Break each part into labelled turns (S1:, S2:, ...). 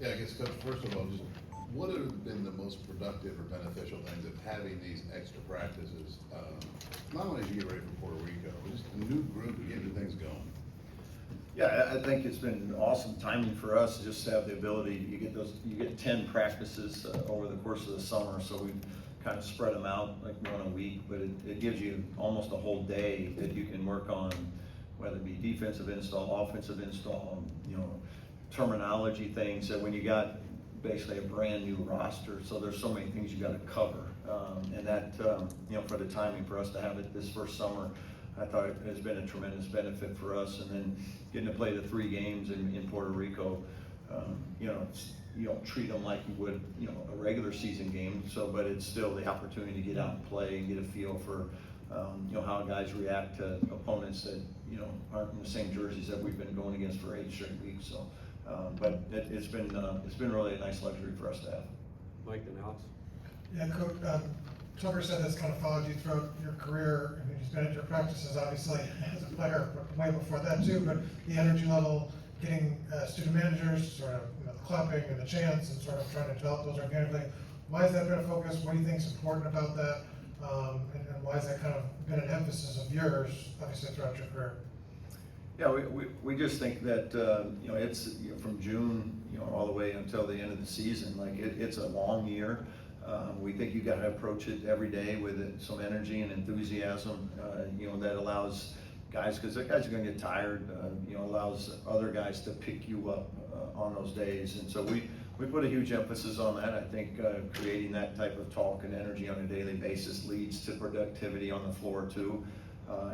S1: Yeah, I guess, Coach, first of all, just what have been the most productive or beneficial things of having these extra practices? Not only as you get ready for Puerto Rico, but just a new group and getting things going.
S2: Yeah, I think it's been awesome timing for us just to have the ability, you get 10 practices over the course of the summer, so we kind of spread them out like one a week, but it gives you almost a whole day that you can work on, whether it be defensive install, offensive install, terminology things. So when you got basically a brand new roster, so there's so many things you got to cover, and that for the timing for us to have it this first summer, I thought it has been a tremendous benefit for us. And then getting to play the 3 games in Puerto Rico, you don't treat them like you would a regular season game. So, but it's still the opportunity to get out and play and get a feel for how guys react to opponents that aren't in the same jerseys that we've been going against for 8 straight weeks. So, but it's been really a nice luxury for us to have.
S3: Mike and Alex.
S4: Yeah, Coach, Tucker said that's kind of followed you throughout your career. I mean, he's been at your practices, obviously, as a player, but way before that too. But the energy level, getting student managers, sort of the clapping and the chants, and sort of trying to develop those organically. Why has that been a focus? What do you think is important about that? And why has that kind of been an emphasis of yours, obviously, throughout your career?
S2: Yeah, we just think that it's from June all the way until the end of the season. Like it's a long year. We think you got to approach it every day with some energy and enthusiasm. That allows guys, because the guys are going to get tired. Allows other guys to pick you up on those days, and so we put a huge emphasis on that. I think creating that type of talk and energy on a daily basis leads to productivity on the floor too.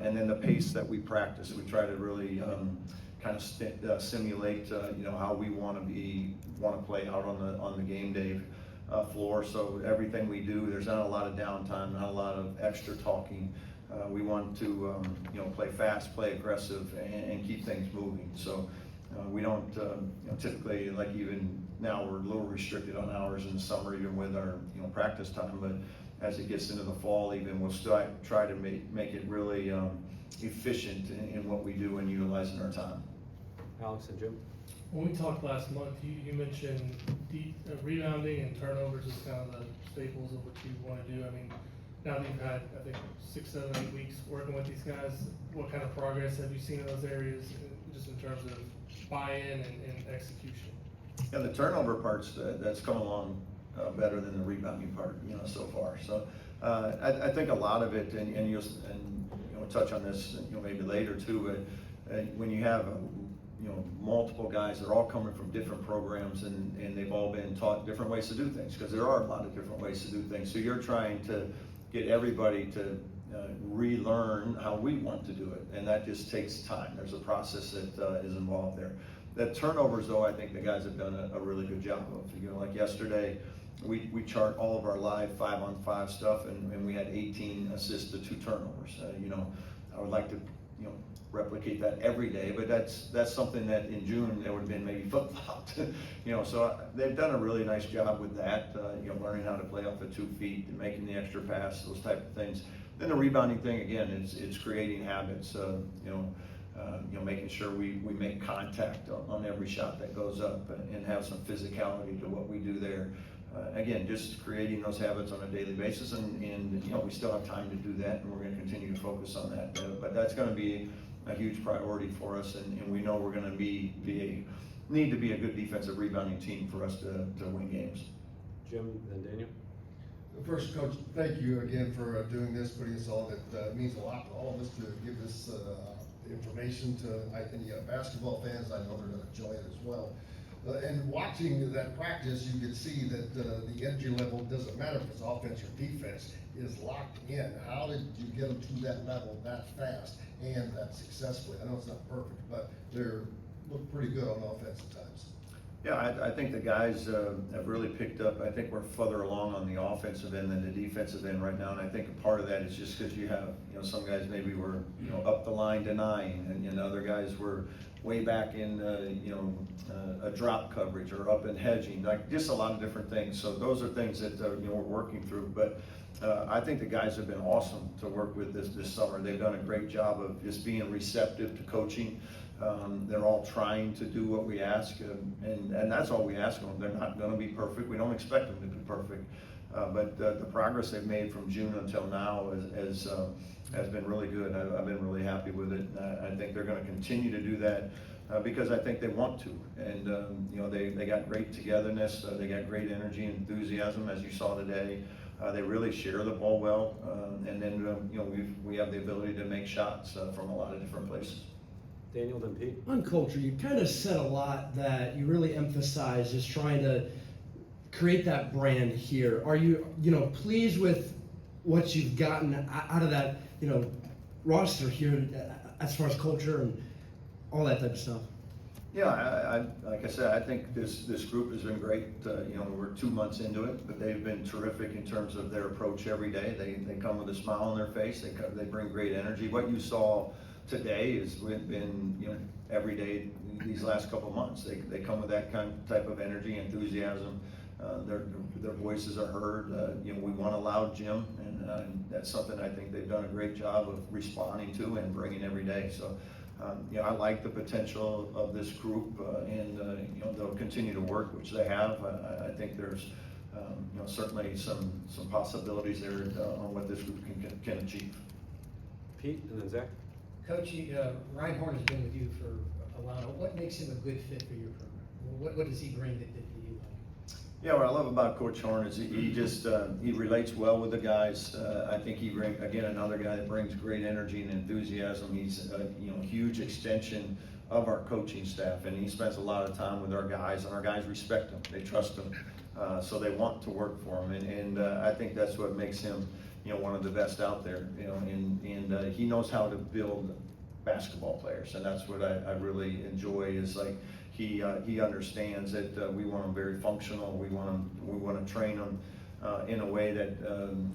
S2: And then the pace that we practice, we try to really kind of simulate, how we want to play out on the game day floor. So everything we do, there's not a lot of downtime, not a lot of extra talking. We want to, play fast, play aggressive, and keep things moving. So we don't typically, like even now, we're a little restricted on hours in the summer, even with our practice time, but as it gets into the fall, even we'll still try to make it really efficient in what we do and utilizing our time.
S3: Alex and Jim.
S5: When we talked last month, you mentioned rebounding and turnovers as kind of the staples of what you want to do. I mean, now that you've had, I think, 6, 7, 8 weeks working with these guys, what kind of progress have you seen in those areas, just in terms of buy-in and execution?
S2: Yeah, the turnover part's that's come along better than the rebounding part, so far. So I think a lot of it, and you'll touch on this, maybe later too. But when you have multiple guys, they're all coming from different programs, and they've all been taught different ways to do things, because there are a lot of different ways to do things. So you're trying to get everybody to relearn how we want to do it, and that just takes time. There's a process that is involved there. The turnovers, though, I think the guys have done a really good job of. Like yesterday, we chart all of our live 5-on-5 stuff, and we had 18 assists to 2 turnovers. I would like to replicate that every day, but that's something that in June there would have been maybe flip-flopped. So they've done a really nice job with that. Learning how to play off of 2 feet and making the extra pass, those type of things. Then the rebounding thing again, it's creating habits. Making sure we make contact on every shot that goes up and have some physicality to what we do there. Again, just creating those habits on a daily basis, and we still have time to do that, and we're going to continue to focus on that. But that's going to be a huge priority for us, and we know we're going to need to be a good defensive rebounding team for us to win games.
S3: Jim and Daniel.
S6: First, Coach, thank you again for doing this, putting this on. It means a lot to all of us to give this information to any basketball fans. I know they're going to enjoy it as well. And watching that practice, you can see that the energy level, doesn't matter if it's offense or defense, is locked in. How did you get them to that level that fast and that successfully? I know it's not perfect, but they look pretty good on offense at times.
S2: Yeah, I think the guys have really picked up. I think we're further along on the offensive end than the defensive end right now, and I think a part of that is just because you have, some guys maybe were, up the line denying, and other guys were way back in, a drop coverage or up in hedging, like just a lot of different things. So those are things that we're working through. But I think the guys have been awesome to work with this summer. They've done a great job of just being receptive to coaching. They're all trying to do what we ask, and that's all we ask them. They're not gonna be perfect. We don't expect them to be perfect. But the progress they've made from June until now has been really good. I've been really happy with it. I think they're gonna continue to do that because I think they want to. And, you know, they got great togetherness. They got great energy and enthusiasm, as you saw today. They really share the ball well. And then, you know, we have the ability to make shots from a lot of different places.
S3: Daniel, then Pete.
S7: On culture, you kind of said a lot that you really emphasize is trying to create that brand here. Are you pleased with what you've gotten out of that, roster here as far as culture and all that type of stuff?
S2: Yeah, I like I said, I think this group has been great. We're 2 months into it, but they've been terrific in terms of their approach every day. They come with a smile on their face. They bring great energy. What you saw today is been every day these last couple of months. They come with that type of energy, enthusiasm. Their voices are heard. We want a loud gym, and that's something I think they've done a great job of responding to and bringing every day. So, I like the potential of this group, and they'll continue to work, which they have. I think there's certainly some possibilities there on what this group can achieve.
S3: Pete, and then Zach.
S8: Coach, Reinhorn has been with you for a while. What makes him a good fit for your program? What does he bring that you like?
S2: Yeah, what I love about Coach Horn is he relates well with the guys. I think he brings, again, another guy that brings great energy and enthusiasm. He's a huge extension of our coaching staff, and he spends a lot of time with our guys, and our guys respect him. They trust him, so they want to work for him, and I think that's what makes him one of the best out there. And he knows how to build basketball players, and that's what I really enjoy. Is like he understands that we want them very functional. We want to train them in a way that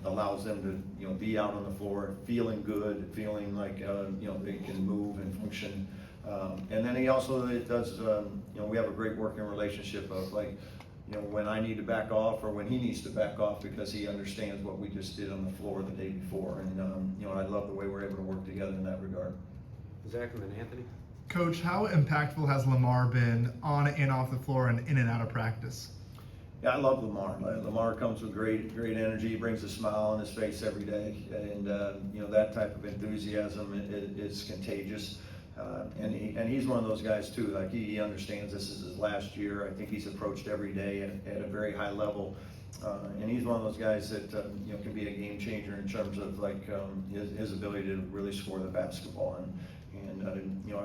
S2: allows them to be out on the floor feeling good, feeling like they can move and function. And then he also does. We have a great working relationship of like. When I need to back off or when he needs to back off, because he understands what we just did on the floor the day before. And, I love the way we're able to work together in that regard.
S3: Zach, and then Anthony.
S9: Coach, how impactful has Lamar been on and off the floor and in and out of practice?
S2: Yeah, I love Lamar. Lamar comes with great energy. He brings a smile on his face every day. And, that type of enthusiasm is contagious. And he's one of those guys too. Like he understands this is his last year. I think he's approached every day at a very high level, and he's one of those guys that can be a game changer in terms of like his ability to really score the basketball. And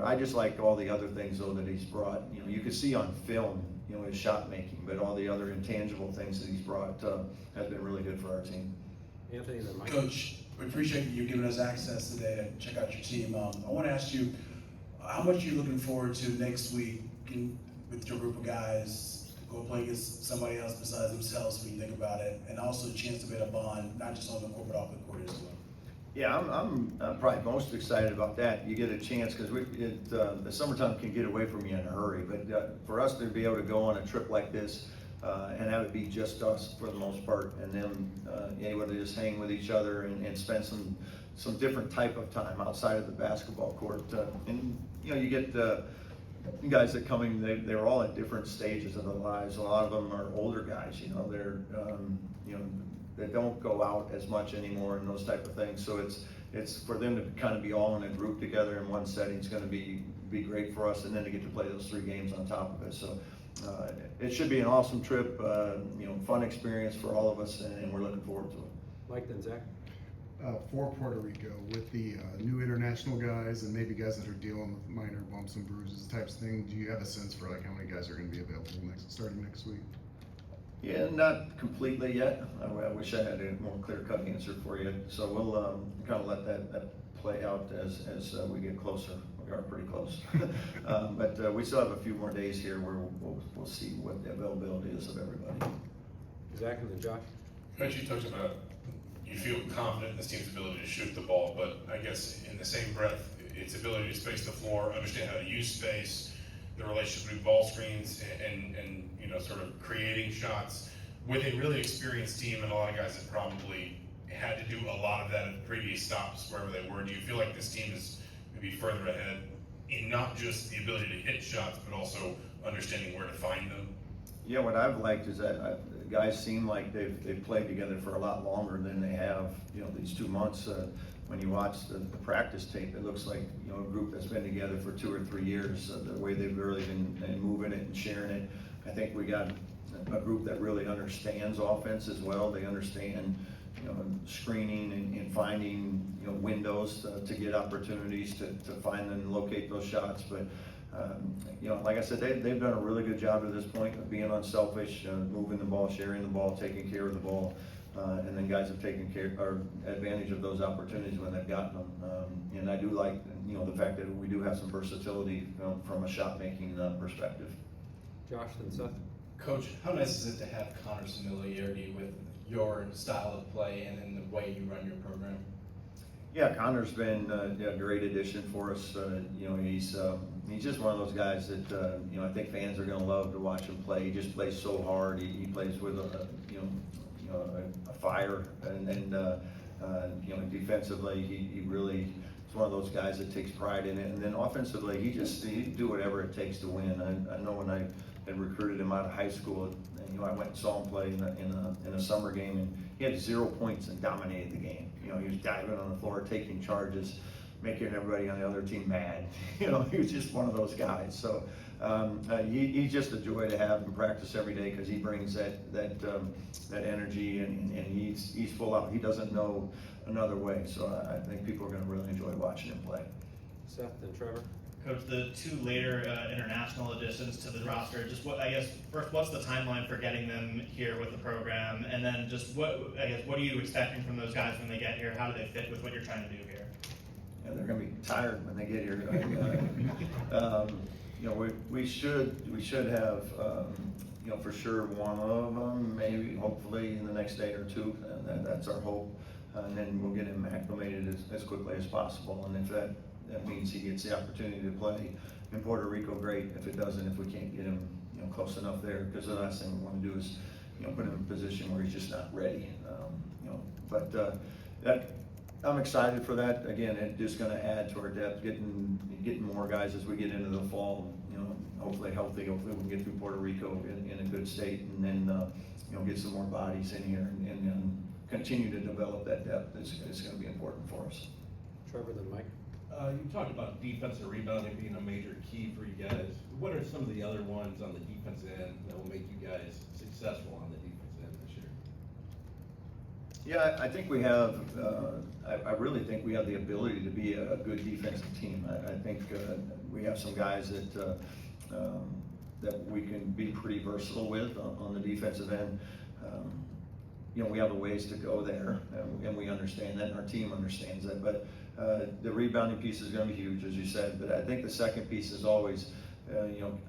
S2: I just like all the other things though that he's brought. You can see on film his shot making, but all the other intangible things that he's brought has been really good for our team.
S3: Anthony, then Mike.
S10: Coach, we appreciate you giving us access today to check out your team. I want to ask you, how much are you looking forward to next week with your group of guys to go play against somebody else besides themselves when you think about it, and also a chance to build a bond, not just on the court, but off the court as well?
S2: Yeah, I'm probably most excited about that. You get a chance because the summertime can get away from you in a hurry, but for us to be able to go on a trip like this and have it be just us for the most part, and then able to just hang with each other and spend some different type of time outside of the basketball court. And you get guys that come in, they're all at different stages of their lives. A lot of them are older guys, they're they don't go out as much anymore and those type of things. So it's for them to kind of be all in a group together in one setting is going to be great for us, and then to get to play those 3 games on top of it. So it should be an awesome trip, fun experience for all of us, and we're looking forward to it.
S3: Mike, then Zach.
S11: For Puerto Rico, with the new international guys and maybe guys that are dealing with minor bumps and bruises types of thing, do you have a sense for like how many guys are going to be available starting next week?
S2: Yeah, not completely yet. I wish I had a more clear-cut answer for you. So we'll kind of let that play out as we get closer. We are pretty close, but we still have a few more days here where we'll see what the availability is of everybody.
S3: Zach, and then Josh.
S12: Coach, you talked about you feel confident in this team's ability to shoot the ball, but I guess in the same breath, its ability to space the floor, understand how to use space, the relationship between ball screens and sort of creating shots with a really experienced team and a lot of guys that probably had to do a lot of that in previous stops wherever they were. Do you feel like this team is maybe further ahead in not just the ability to hit shots, but also understanding where to find them?
S2: Yeah, what I've liked is that the guys seem like they've played together for a lot longer than they have, these 2 months. When you watch the practice tape, it looks like, a group that's been together for 2 or 3 years, the way they've really been moving it and sharing it. I think we got a group that really understands offense as well. They understand, screening and finding, windows to get opportunities to find and locate those shots. But, like I said, they've done a really good job to this point of being unselfish, moving the ball, sharing the ball, taking care of the ball. And then guys have taken care or advantage of those opportunities when they've gotten them. And I do like, the fact that we do have some versatility from a shot making perspective.
S3: Josh, then Seth.
S13: Coach, how nice is it to have Connor's familiarity with your style of play and then the way you run your program?
S2: Yeah, Connor's been a great addition for us. He's just one of those guys that I think fans are going to love to watch him play. He just plays so hard. He plays with a fire, and defensively he really is one of those guys that takes pride in it. And then offensively, he do whatever it takes to win. I know when I had recruited him out of high school, I went and saw him play in a summer game, and he had 0 points and dominated the game. He was diving on the floor, taking charges, making everybody on the other team mad. He was just one of those guys. So he's just a joy to have in practice every day, because he brings that energy, and he's full out. He doesn't know another way. So I think people are going to really enjoy watching him play.
S3: Seth and Trevor.
S14: Coach, the 2 later international additions to the roster, just first, what's the timeline for getting them here with the program? And then just what are you expecting from those guys when they get here? How do they fit with what you're trying to do here?
S2: Yeah, they're going to be tired when they get here. We should have, for sure one of them, maybe, hopefully in the next day or 2, and that's our hope. And then we'll get him acclimated as quickly as possible. And if that means he gets the opportunity to play in Puerto Rico, great. If it doesn't, if we can't get him, close enough there, because the last thing we want to do is, put him in a position where he's just not ready. I'm excited for that. Again, it's just going to add to our depth, getting more guys as we get into the fall. Hopefully healthy. Hopefully we can get through Puerto Rico in a good state, and then get some more bodies in here and continue to develop that depth. It's going to be important for us.
S3: Trevor, then Mike.
S15: You talked about defensive rebounding being a major key for you guys. What are some of the other ones on the defense end that will make you guys successful on the defense end this year?
S2: Yeah, I think we have, I really think we have the ability to be a good defensive team. I think we have some guys that we can be pretty versatile with on the defensive end. We have a ways to go there, and we understand that, and our team understands that. But the rebounding piece is going to be huge, as you said. But I think the second piece is always,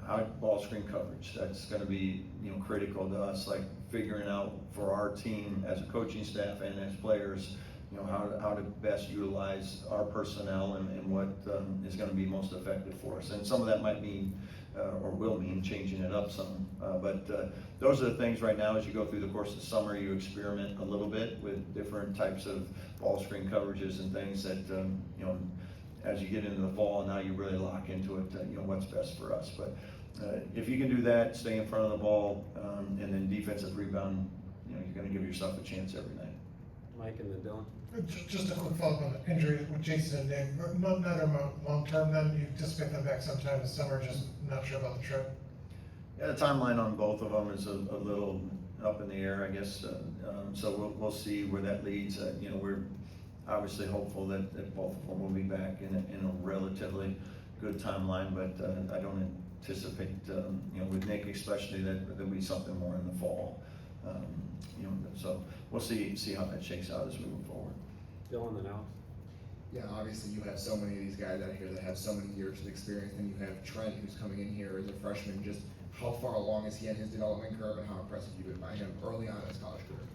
S2: how ball screen coverage. That's going to be, critical to us, like figuring out for our team as a coaching staff and as players, how to best utilize our personnel and what is going to be most effective for us. And some of that might mean, or will mean, changing it up some. But those are the things right now, as you go through the course of the summer, you experiment a little bit with different types of ball screen coverages and things that, as you get into the fall, now you really lock into it, what's best for us. But if you can do that, stay in front of the ball, and then defensive rebound, you're going to give yourself a chance every night.
S3: Mike and then Dylan.
S4: Just a quick follow-up on the injury with Jason and Nick. Neither long-term then, you anticipate them back sometime this summer, just not sure about the trip?
S2: Yeah, the timeline on both of them is a little up in the air, I guess. So we'll see where that leads. We're obviously hopeful that both of them will be back in a relatively good timeline, but I don't anticipate, with Nick especially, that there'll be something more in the fall. So we'll see how that shakes out as we move forward.
S3: Dylan and Alex.
S16: Yeah, obviously you have so many of these guys out here that have so many years of experience, and you have Trent who's coming in here as a freshman. Just how far along is he in his development curve, and how impressive you've been by him early on in his college career?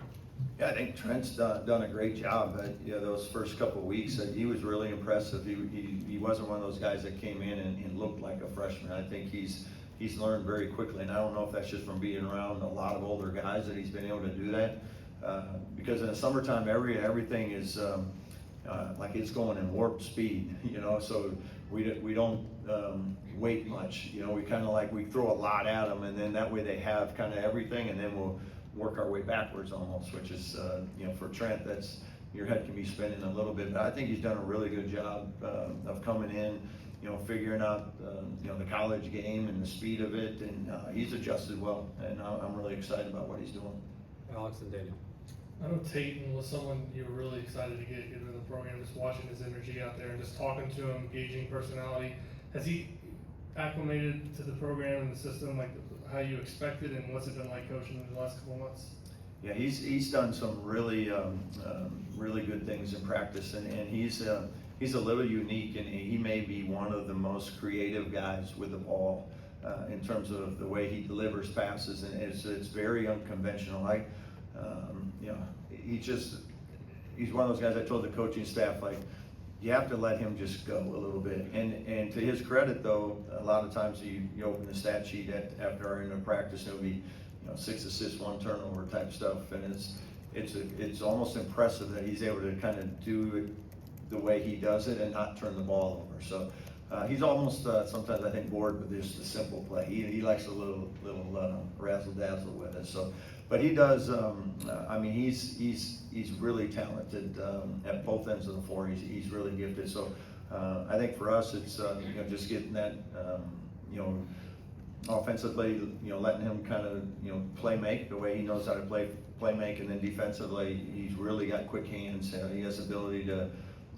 S2: Yeah, I think Trent's done a great job. Those first couple of weeks, he was really impressive. He wasn't one of those guys that came in and looked like a freshman. I think he's learned very quickly, and I don't know if that's just from being around a lot of older guys that he's been able to do that. Because in the summertime, everything is like it's going in warp speed, So we don't wait much. You know, we kind of like, we throw a lot at them, and then that way they have kind of everything, and then we'll work our way backwards almost, which is, you know, for Trent, that's, your head can be spinning a little bit. But I think he's done a really good job of coming in, you know, figuring out, you know, the college game and the speed of it, and he's adjusted well, and I'm really excited about what he's doing.
S3: Alex and Daniel.
S5: I know Tatum was someone you were really excited to get into the program, just watching his energy out there and just talking to him, gauging personality. Has he acclimated to the program and the system like how you expected, and what's it been like coaching in the last couple of months?
S2: Yeah, he's done some really really good things in practice, and he's a little unique, and he may be one of the most creative guys with the ball in terms of the way he delivers passes, and it's very unconventional. You know, he's one of those guys. I told the coaching staff, like, you have to let him just go a little bit. And to his credit, though, a lot of times you open the stat sheet after our end of practice, it'll be, you know, 6 assists, 1 turnover type stuff, and it's almost impressive that he's able to kind of do it the way he does it and not turn the ball over. So he's almost sometimes, I think, bored with just the simple play. He likes a little razzle dazzle with it. So, but he does. I mean, he's really talented at both ends of the floor. He's really gifted. So I think for us, it's you know, just getting that you know, offensively, you know, letting him kind of, you know, play make the way he knows how to play make, and then defensively, he's really got quick hands. He has the ability to,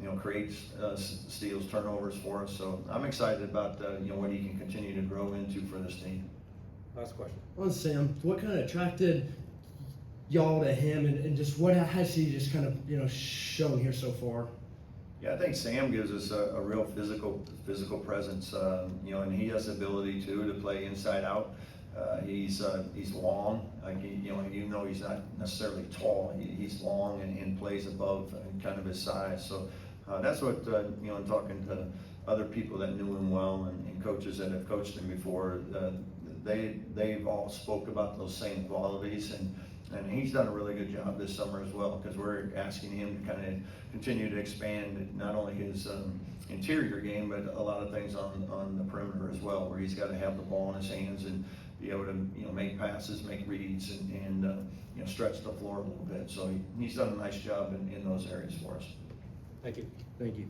S2: you know, create steals, turnovers for us. So I'm excited about you know, what he can continue to grow into for this team.
S3: Last question.
S7: On Sam, what kind of attracted y'all to him, and just what has he just kind of, you know, shown here so far?
S2: Yeah, I think Sam gives us a real physical presence, you know, and he has the ability to play inside out. He's long, like you know, he's not necessarily tall. He's long and plays above kind of his size. So that's what you know, in talking to other people that knew him well and coaches that have coached him before, they've all spoke about those same qualities, and he's done a really good job this summer as well, because we're asking him to kind of continue to expand not only his interior game, but a lot of things on the perimeter as well, where he's got to have the ball in his hands and be able to, you know, make passes, make reads, and you know, stretch the floor a little bit. So he's done a nice job in those areas for us.
S3: Thank you.
S7: Thank you.